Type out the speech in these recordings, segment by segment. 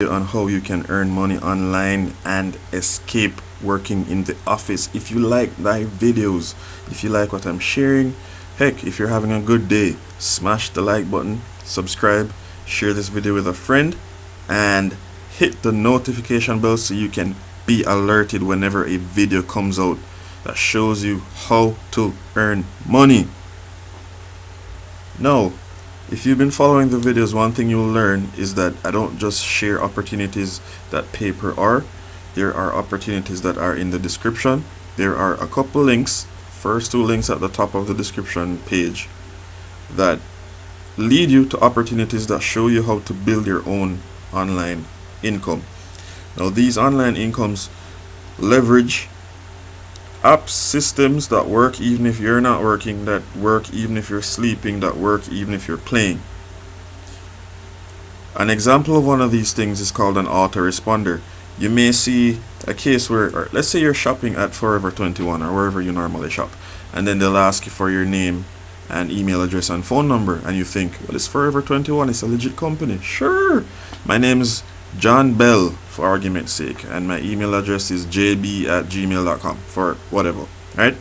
on how you can earn money online and escape working in the office. If you like my videos, if you like what I'm sharing, heck, if you're having a good day, smash the like button, subscribe, share this video with a friend, and hit the notification bell so you can be alerted whenever a video comes out that shows you how to earn money. Now, if you've been following the videos, one thing you'll learn is that I don't just share opportunities that pay per hour. There are opportunities that are in the description. There are a couple links, first two links at the top of the description page, that lead you to opportunities that show you how to build your own online income. Now, these online incomes leverage apps, systems that work even if you're not working, that work even if you're sleeping, that work even if you're playing. An example of one of these things is called an autoresponder. You may see a case where, or let's say you're shopping at Forever 21 or wherever you normally shop, and then they'll ask you for your name and email address and phone number, and you think, well, it's Forever 21, it's a legit company. Sure, my name's John Bell, for argument's sake, and my email address is jb@gmail.com for whatever, right?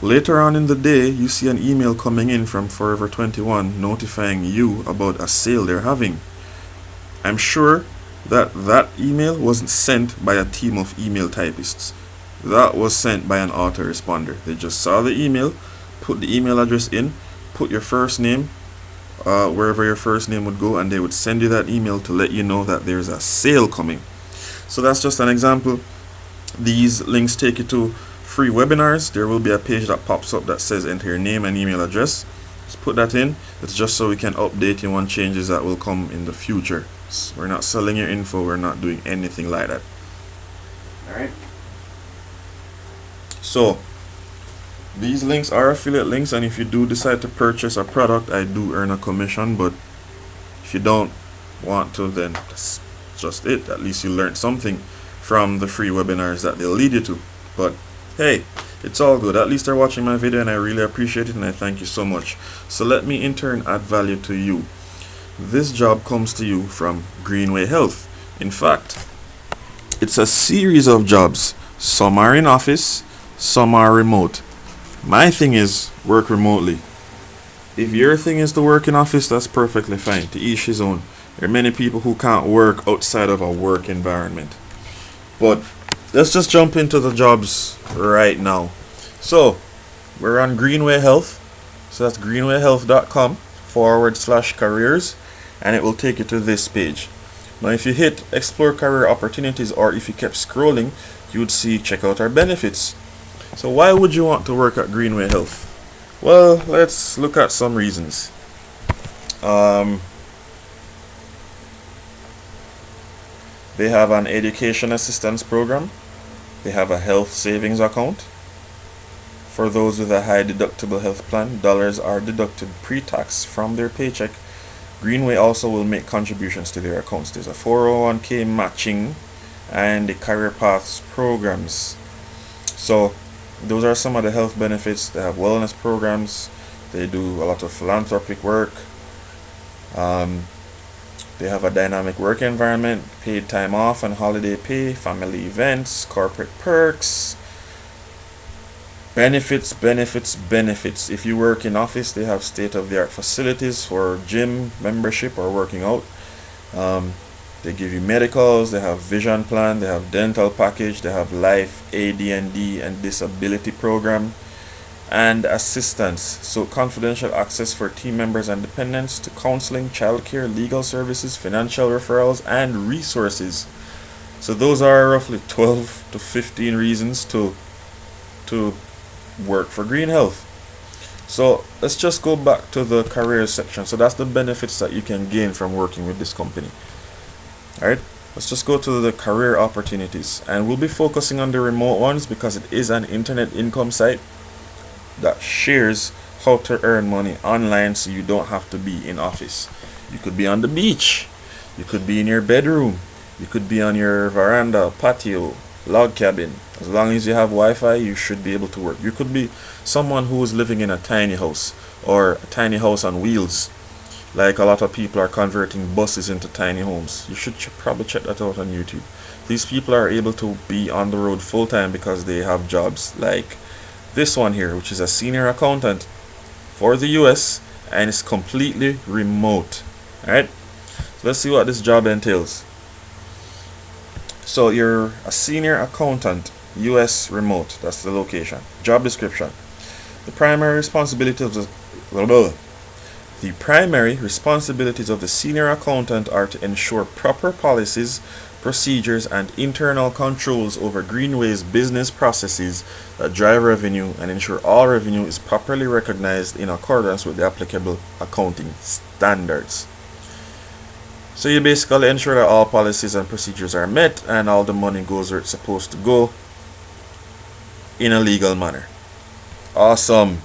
Later on in the day, you see an email coming in from Forever 21 notifying you about a sale they're having. I'm sure that email wasn't sent by a team of email typists. That was sent by an autoresponder. They just saw the email, put the email address in, put your first name, wherever your first name would go, and they would send you that email to let you know that there's a sale coming. So that's just an example. These links take you to free webinars. There will be a page that pops up that says enter your name and email address. Just put that in. It's just so we can update you on changes that will come in the future. So we're not selling your info, we're not doing anything like that. Alright. So these links are affiliate links, and if you do decide to purchase a product, I do earn a commission. But if you don't want to, then that's just it. At least you learned something from the free webinars that they'll lead you to. But hey, it's all good. At least they're watching my video, and I really appreciate it, and I thank you so much. So let me in turn add value to you. This job comes to you from Greenway Health. In fact, it's a series of jobs. Some are in office, some are remote. My thing is work remotely. If your thing is to work in office, that's perfectly fine. To each his own. There are many people who can't work outside of a work environment. But let's just jump into the jobs right now. So we're on Greenway Health. So that's greenwayhealth.com/careers, and it will take you to this page. Now if you hit explore career opportunities, or if you kept scrolling, you would see check out our benefits. So why would you want to work at Greenway Health? Well, let's look at some reasons. They have an education assistance program. They have a health savings account. For those with a high deductible health plan, dollars are deducted pre-tax from their paycheck. Greenway also will make contributions to their accounts. There's a 401k matching and the career paths programs. So those are some of the health benefits. They have wellness programs. They do a lot of philanthropic work. They have a dynamic work environment, paid time off and holiday pay, family events, corporate perks, benefits. If you work in office, they have state-of-the-art facilities for gym membership or working out. They give you medicals, they have vision plan, they have dental package, they have life, AD&D and disability program, and assistance. So confidential access for team members and dependents to counseling, childcare, legal services, financial referrals, and resources. So those are roughly 12 to 15 reasons to work for Green Health. So let's just go back to the careers section. So that's the benefits that you can gain from working with this company. Alright, let's just go to the career opportunities, and we'll be focusing on the remote ones because it is an internet income site that shares how to earn money online, so you don't have to be in office. You could be on the beach, you could be in your bedroom, you could be on your veranda, patio, log cabin. As long as you have Wi-Fi, you should be able to work. You could be someone who is living in a tiny house or a tiny house on wheels, Like a lot of people are converting buses into tiny homes. You should probably check that out on YouTube. These people are able to be on the road full time because they have jobs like this one here, which is a senior accountant for the US, and it's completely remote. Alright, so let's see what this job entails. So you're a senior accountant, US remote, that's the location. Job description. The primary responsibility of the The primary responsibilities of the senior accountant are to ensure proper policies, procedures, and internal controls over Greenway's business processes that drive revenue and ensure all revenue is properly recognized in accordance with the applicable accounting standards. So you basically ensure that all policies and procedures are met and all the money goes where it's supposed to go in a legal manner. Awesome.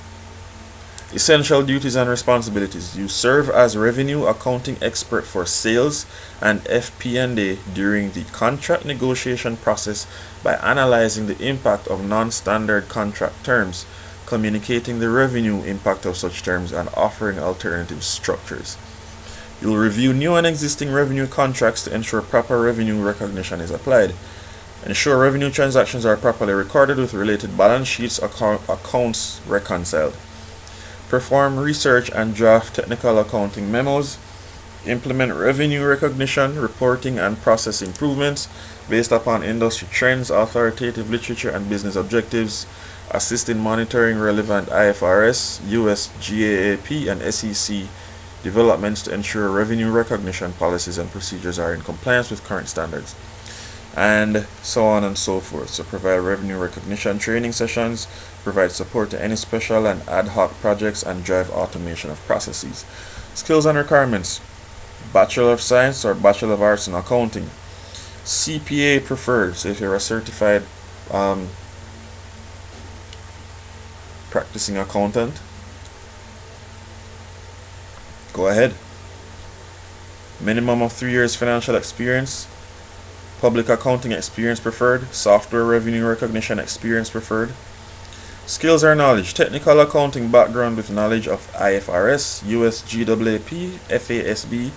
Essential duties and responsibilities. You serve as revenue accounting expert for sales and FP&A during the contract negotiation process by analyzing the impact of non-standard contract terms, communicating the revenue impact of such terms, and offering alternative structures. You'll review new and existing revenue contracts to ensure proper revenue recognition is applied. Ensure revenue transactions are properly recorded with related balance sheets accounts reconciled. Perform research and draft technical accounting memos. Implement revenue recognition, reporting, and process improvements based upon industry trends, authoritative literature, and business objectives. Assist in monitoring relevant IFRS, US GAAP, and SEC developments to ensure revenue recognition policies and procedures are in compliance with current standards. And so on and so forth. So provide revenue recognition training sessions, provide support to any special and ad hoc projects, and drive automation of processes. Skills and requirements: Bachelor of Science or Bachelor of Arts in Accounting. CPA preferred, so if you're a certified practicing accountant, go ahead. Minimum of 3 years financial experience. Public accounting experience preferred. Software revenue recognition experience preferred. Skills or knowledge: technical accounting background with knowledge of IFRS, US GAAP, FASB,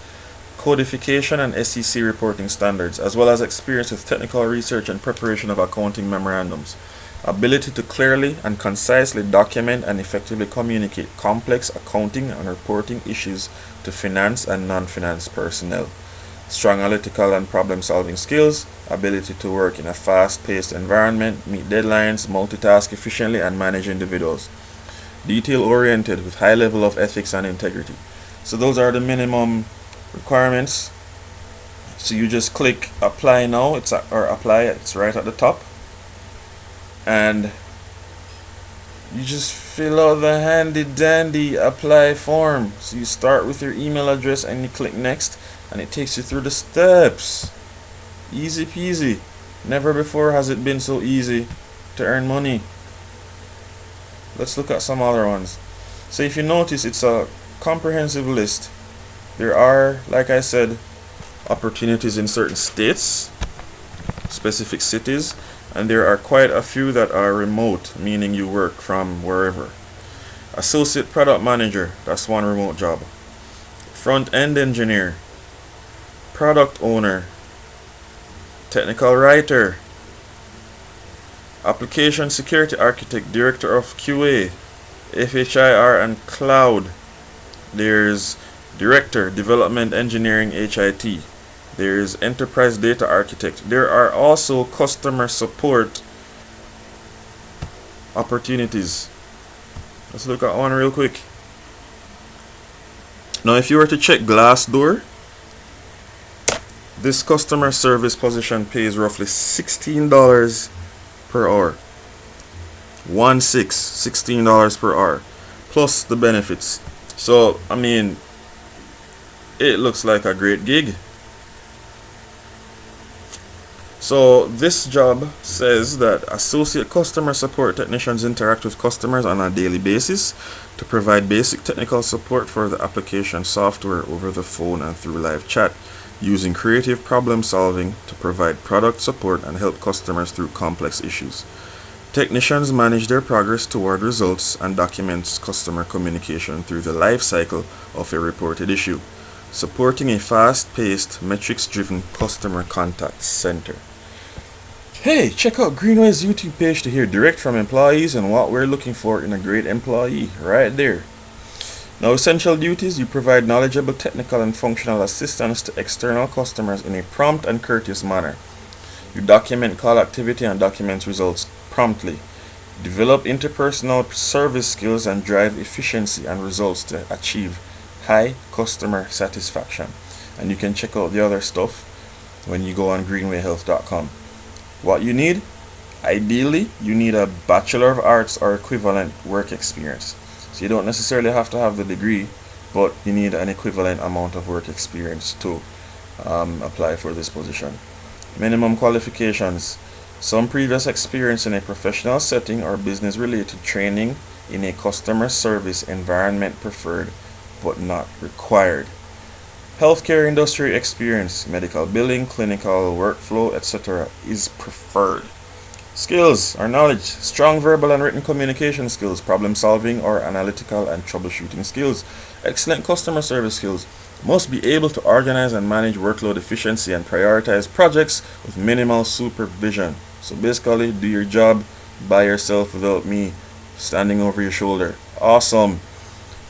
codification, and SEC reporting standards, as well as experience with technical research and preparation of accounting memorandums. Ability to clearly and concisely document and effectively communicate complex accounting and reporting issues to finance and non-finance personnel. Strong analytical and problem-solving skills, ability to work in a fast-paced environment, meet deadlines, multitask efficiently, and manage individuals. Detail-oriented with high level of ethics and integrity. So those are the minimum requirements. So you just click apply now, it's right at the top. And you just fill out the handy dandy apply form. So you start with your email address and you click next, and it takes you through the steps. Easy peasy. Never before has it been so easy to earn money. Let's look at some other ones. So if you notice, it's a comprehensive list. There are, like I said, opportunities in certain states, specific cities, and there are quite a few that are remote, meaning you work from wherever. Associate product manager, that's one remote job. Front end engineer, product owner, technical writer, application security architect, director of QA, FHIR and cloud. There's director, development engineering, HIT. There's enterprise data architect. There are also customer support opportunities. Let's look at one real quick. Now, if you were to check Glassdoor, this customer service position pays roughly $16 per hour. $16 per hour, plus the benefits. So, I mean, it looks like a great gig. So this job says that associate customer support technicians interact with customers on a daily basis to provide basic technical support for the application software over the phone and through live chat, using creative problem solving to provide product support and help customers through complex issues. Technicians manage their progress toward results and documents customer communication through the life cycle of a reported issue, supporting a fast-paced, metrics-driven customer contact center. Hey, check out Greenway's YouTube page to hear direct from employees and what we're looking for in a great employee, right there. Now, essential duties: you provide knowledgeable technical and functional assistance to external customers in a prompt and courteous manner. You document call activity and document results promptly. Develop interpersonal service skills and drive efficiency and results to achieve high customer satisfaction. And you can check out the other stuff when you go on greenwayhealth.com. What you need? Ideally, you need a Bachelor of Arts or equivalent work experience. So you don't necessarily have to have the degree, but you need an equivalent amount of work experience to apply for this position. Minimum qualifications: some previous experience in a professional setting or business related training in a customer service environment preferred but not required. Healthcare industry experience, medical billing, clinical workflow, etc. is preferred. Skills or knowledge: strong verbal and written communication skills, problem solving or analytical and troubleshooting skills, excellent customer service skills. Must be able to organize and manage workload efficiency and prioritize projects with minimal supervision. So basically, do your job by yourself without me standing over your shoulder. Awesome.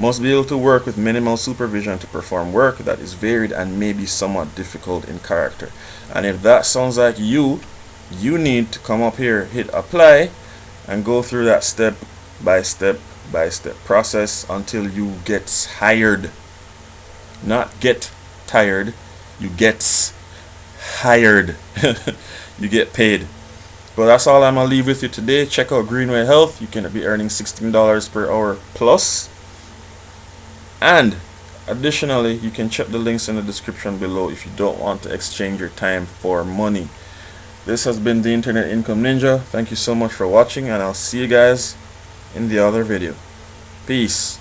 Must be able to work with minimal supervision to perform work that is varied and may be somewhat difficult in character. And if that sounds like you need to come up here, hit apply, and go through that step by step process until you get hired. Not get tired, you get hired. You get paid. But that's all I'm gonna leave with you today. Check out Greenway Health. You can be earning $16 per hour plus. And additionally, you can check the links in the description below if you don't want to exchange your time for money. This has been the Internet Income Ninja. Thank you so much for watching, and I'll see you guys in the other video. Peace.